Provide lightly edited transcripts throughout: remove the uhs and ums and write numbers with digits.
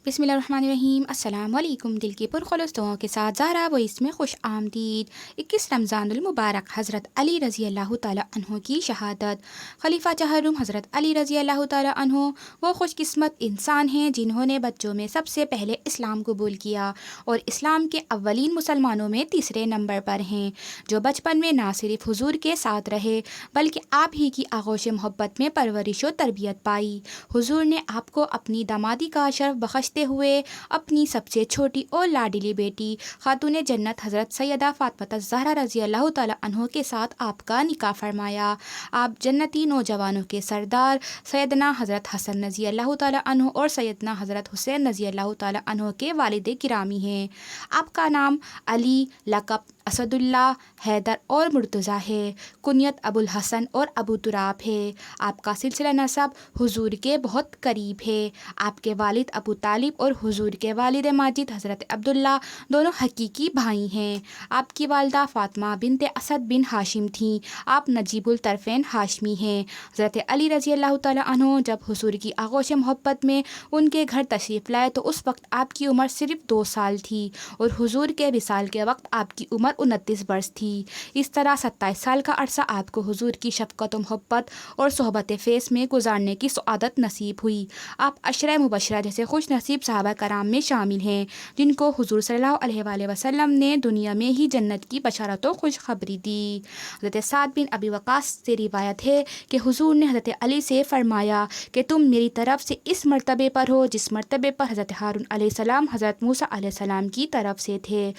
بسم اللہ الرحمن الرحیم۔ السلام علیکم۔ دل کی پرخلوص دعاؤں کے ساتھ زہرا و اس میں خوش آمدید۔ 21 رمضان المبارک حضرت علی رضی اللہ تعالیٰ عنہ کی شہادت۔ خلیفہ چہرم حضرت علی رضی اللہ تعالیٰ عنہ وہ خوش قسمت انسان ہیں جنہوں نے بچوں میں سب سے پہلے اسلام قبول کیا اور اسلام کے اولین مسلمانوں میں تیسرے نمبر پر ہیں، جو بچپن میں نہ صرف حضور کے ساتھ رہے بلکہ آپ ہی کی آغوش محبت میں پرورش و تربیت پائی۔ حضور نے آپ کو اپنی دامادی کا شرف بخشتے ہوئے اپنی سب سے چھوٹی اور لاڈلی بیٹی خاتون جنت حضرت سیدہ فاطمہ الزہرا رضی اللہ تعالیٰ عنہ کے ساتھ آپ کا نکاح فرمایا۔ آپ جنتی نوجوانوں کے سردار سیدنا حضرت حسن رضی اللہ تعالیٰ عنہ اور سیدنا حضرت حسین رضی اللہ تعالیٰ عنہ کے والد گرامی ہیں۔ آپ کا نام علی، لقب اسد اللہ، حیدر اور مرتضیٰ ہے، کنیت ابو الحسن اور ابو تراب ہے۔ آپ کا سلسلہ نسب حضور کے بہت قریب ہے۔ آپ کے والد ابو طالب اور حضور کے والد ماجد حضرت عبداللہ دونوں حقیقی بھائی ہیں۔ آپ کی والدہ فاطمہ بنت اسد بن ہاشم تھیں۔ آپ نجیب الطرفین ہاشمی ہیں۔ حضرت علی رضی اللہ تعالیٰ عنہ جب حضور کی آغوش محبت میں ان کے گھر تشریف لائے تو اس وقت آپ کی عمر صرف 2 سال تھی اور حضور کے وصال کے وقت آپ کی عمر 29 برس تھی۔ اس طرح 27 سال کا عرصہ آپ کو حضور کی شفقت و محبت اور صحبت فیض میں گزارنے کی سعادت نصیب ہوئی۔ آپ عشرہ مبشرہ جیسے خوش نصیب صحابہ کرام میں شامل ہیں جن کو حضور صلی اللہ علیہ وآلہ وسلم نے دنیا میں ہی جنت کی بشارت و خوشخبری دی۔ حضرت سعد بن ابی وقاص سے روایت ہے کہ حضور نے حضرت علی سے فرمایا کہ تم میری طرف سے اس مرتبے پر ہو جس مرتبے پر حضرت ہارون علیہ السلام حضرت موسیٰ علیہ السلام کی طرف سے تھے،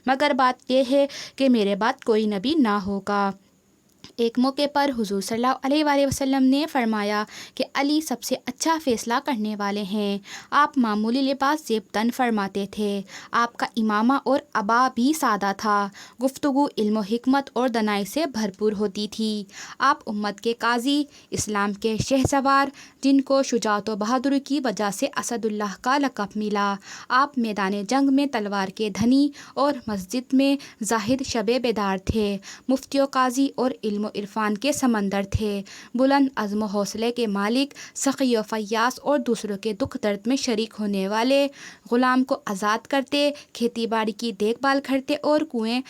مگر بات یہ ہے کہ میرے بعد کوئی نبی نہ ہوگا۔ ایک موقع پر حضور صلی اللہ علیہ وآلہ وسلم نے فرمایا کہ علی سب سے اچھا فیصلہ کرنے والے ہیں۔ آپ معمولی لباس زیب تن فرماتے تھے۔ آپ کا امامہ اور عبا بھی سادہ تھا۔ گفتگو علم و حکمت اور دانائی سے بھرپور ہوتی تھی۔ آپ امت کے قاضی، اسلام کے شہسوار، جن کو شجاعت و بہادری کی وجہ سے اسد اللہ کا لقب ملا۔ آپ میدان جنگ میں تلوار کے دھنی اور مسجد میں زاہد شب بیدار تھے۔ مفتی و قاضی اور علم و عرفان کے سمندر تھے۔ بلند عزم و حوصلے کے مالک، سخی و فیاض اور دوسروں کے دکھ درد میں شریک ہونے والے، غلام کو آزاد کرتے، کھیتی باڑی کی دیکھ بھال کرتے اور کنویں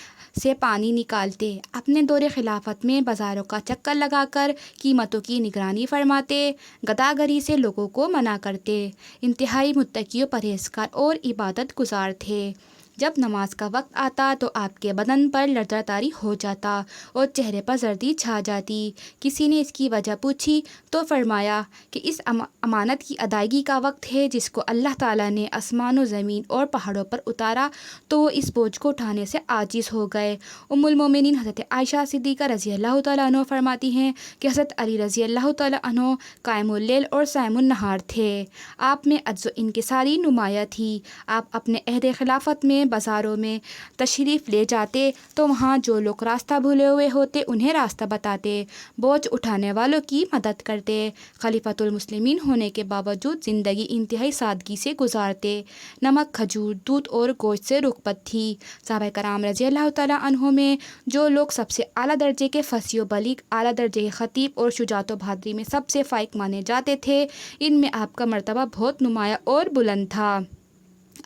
سے پانی نکالتے، اپنے دور خلافت میں بازاروں کا چکر لگا کر قیمتوں کی نگرانی فرماتے، گداگری سے لوگوں کو منع کرتے، انتہائی متقی و پرہیزگار اور عبادت گزار تھے۔ جب نماز کا وقت آتا تو آپ کے بدن پر لرزہ طاری ہو جاتا اور چہرے پر زردی چھا جاتی۔ کسی نے اس کی وجہ پوچھی تو فرمایا کہ اس امانت کی ادائیگی کا وقت ہے جس کو اللہ تعالیٰ نے آسمان و زمین اور پہاڑوں پر اتارا تو وہ اس بوجھ کو اٹھانے سے عاجز ہو گئے۔ ام المومنین حضرت عائشہ صدیقہ رضی اللہ تعالیٰ عنہ فرماتی ہیں کہ حضرت علی رضی اللہ تعالیٰ عنہ قائم اللیل اور صائم النہار تھے۔ آپ میں عجز و انکساری نمایاں تھی۔ آپ اپنے عہد خلافت میں بازاروں میں تشریف لے جاتے تو وہاں جو لوگ راستہ بھولے ہوئے ہوتے انہیں راستہ بتاتے، بوجھ اٹھانے والوں کی مدد کرتے، خلیفۃ المسلمین ہونے کے باوجود زندگی انتہائی سادگی سے گزارتے، نمک، کھجور، دودھ اور گوشت سے رغبت تھی۔ صحابہ کرام رضی اللہ تعالیٰ عنہ میں جو لوگ سب سے اعلیٰ درجے کے فصیح و بلیغ، اعلیٰ درجے کے خطیب اور شجاعت و بہادری میں سب سے فائق مانے جاتے تھے، ان میں آپ کا مرتبہ بہت نمایاں اور بلند تھا۔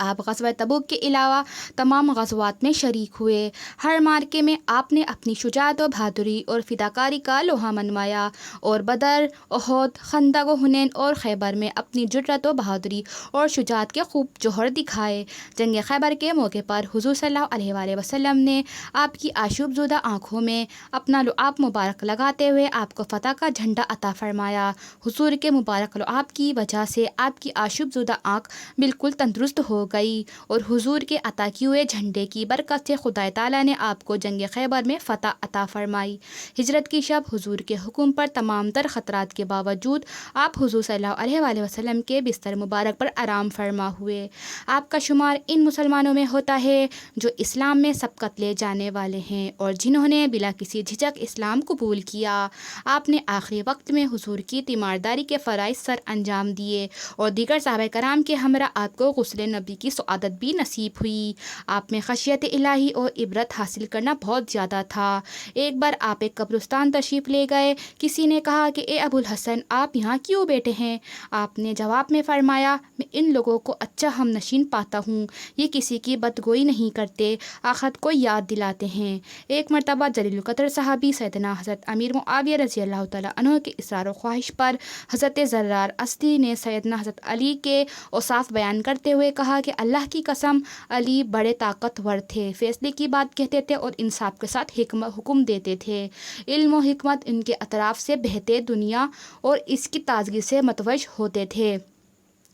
آپ غزوہ تبوک کے علاوہ تمام غزوات میں شریک ہوئے۔ ہر معرکے میں آپ نے اپنی شجاعت و بہادری اور فداکاری کا لوہا منوایا اور بدر، احد، خندق و حنین اور خیبر میں اپنی جرأت و بہادری اور شجاعت کے خوب جوہر دکھائے۔ جنگ خیبر کے موقع پر حضور صلی اللہ علیہ وآلہ وسلم نے آپ کی آشوب زدہ آنکھوں میں اپنا لعاب مبارک لگاتے ہوئے آپ کو فتح کا جھنڈا عطا فرمایا۔ حضور کے مبارک لعاب کی وجہ سے آپ کی آشوب زدہ آنکھ بالکل تندرست ہو گئی اور حضور کے عطا کیے ہوئے جھنڈے کی برکت سے خدا تعالیٰ نے آپ کو جنگ خیبر میں فتح عطا فرمائی۔ ہجرت کی شب حضور کے حکم پر تمام تر خطرات کے باوجود آپ حضور صلی اللہ علیہ وآلہ وسلم کے بستر مبارک پر آرام فرما ہوئے۔ آپ کا شمار ان مسلمانوں میں ہوتا ہے جو اسلام میں سبقت لے جانے والے ہیں اور جنہوں نے بلا کسی جھجک اسلام قبول کیا۔ آپ نے آخری وقت میں حضور کی تیمارداری کے فرائض سر انجام دیے اور دیگر صحابہ کرام کے ہمراہ آپ کو غسل نبی کی سعادت بھی نصیب ہوئی۔ آپ میں خشیت الہی اور عبرت حاصل کرنا بہت زیادہ تھا۔ ایک بار آپ ایک قبرستان تشریف لے گئے۔ کسی نے کہا کہ اے ابو الحسن، آپ یہاں کیوں بیٹھے ہیں؟ آپ نے جواب میں فرمایا، میں ان لوگوں کو اچھا ہم نشین پاتا ہوں، یہ کسی کی بدگوئی نہیں کرتے، آخرت کو یاد دلاتے ہیں۔ ایک مرتبہ جلیل القدر صحابی سیدنا حضرت امیر معاویہ رضی اللہ تعالیٰ عنہ کے اصرار و خواہش پر حضرت زرار اسدی نے سیدنا حضرت علی کے اوصاف بیان کرتے ہوئے کہا کہ اللہ کی قسم، علی بڑے طاقتور تھے، فیصلے کی بات کہتے تھے اور انصاف کے ساتھ حکم دیتے تھے۔ علم و حکمت ان کے اطراف سے بہتے دنیا اور اس کی تازگی سے متوج ہوتے تھے۔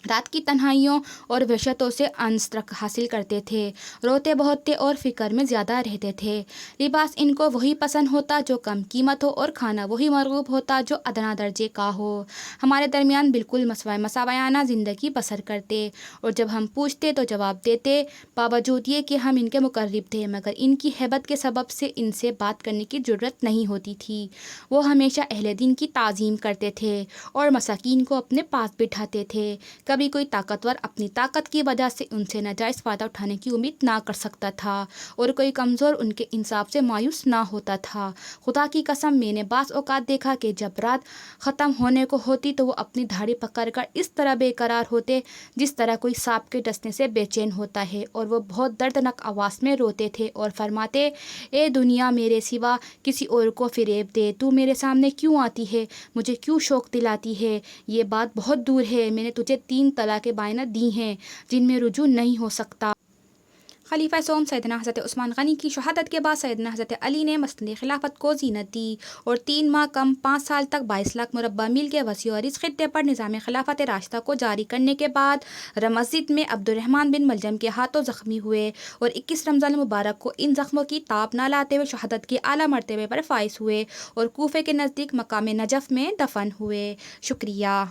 رات کی تنہائیوں اور وحشتوں سے انس حاصل کرتے تھے، روتے بہت تھے اور فکر میں زیادہ رہتے تھے۔ لباس ان کو وہی پسند ہوتا جو کم قیمت ہو اور کھانا وہی مرغوب ہوتا جو ادنا درجے کا ہو۔ ہمارے درمیان بالکل مساویانہ زندگی بسر کرتے، اور جب ہم پوچھتے تو جواب دیتے، باوجود یہ کہ ہم ان کے مقرب تھے، مگر ان کی ہیبت کے سبب سے ان سے بات کرنے کی جرت نہیں ہوتی تھی۔ وہ ہمیشہ اہل دین کی تعظیم کرتے تھے اور مساکین کو اپنے پاس بٹھاتے تھے۔ کبھی کوئی طاقتور اپنی طاقت کی وجہ سے ان سے ناجائز فائدہ اٹھانے کی امید نہ کر سکتا تھا، اور کوئی کمزور ان کے انصاف سے مایوس نہ ہوتا تھا۔ خدا کی قسم، میں نے بعض اوقات دیکھا کہ جب رات ختم ہونے کو ہوتی تو وہ اپنی دھاڑی پکڑ کر اس طرح بے قرار ہوتے جس طرح کوئی سانپ کے ڈسنے سے بے چین ہوتا ہے، اور وہ بہت دردناک آواز میں روتے تھے اور فرماتے، اے دنیا، میرے سوا کسی اور کو فریب دے، تو میرے سامنے کیوں آتی ہے، مجھے کیوں شوق دلاتی ہے؟ یہ بات بہت دور ہے، میں نے تجھے 3 طلاق بائنہ دی ہیں جن میں رجوع نہیں ہو سکتا۔ خلیفہ سوم سیدنا حضرت عثمان غنی کی شہادت کے بعد سیدنا حضرت علی نے مسند خلافت کو زینت دی اور 3 ماہ کم 5 سال تک 22 لاکھ مربع میل کے وسیع اور اس خطے پر نظام خلافت راشدہ کو جاری کرنے کے بعد مسجد میں عبد الرحمن بن ملجم کے ہاتھوں زخمی ہوئے اور 21 رمضان المبارک کو ان زخموں کی تاب نہ لاتے ہوئے شہادت کے اعلیٰ مرتبے پر فائز ہوئے اور کوفے کے نزدیک مقام نجف میں دفن ہوئے۔ شکریہ۔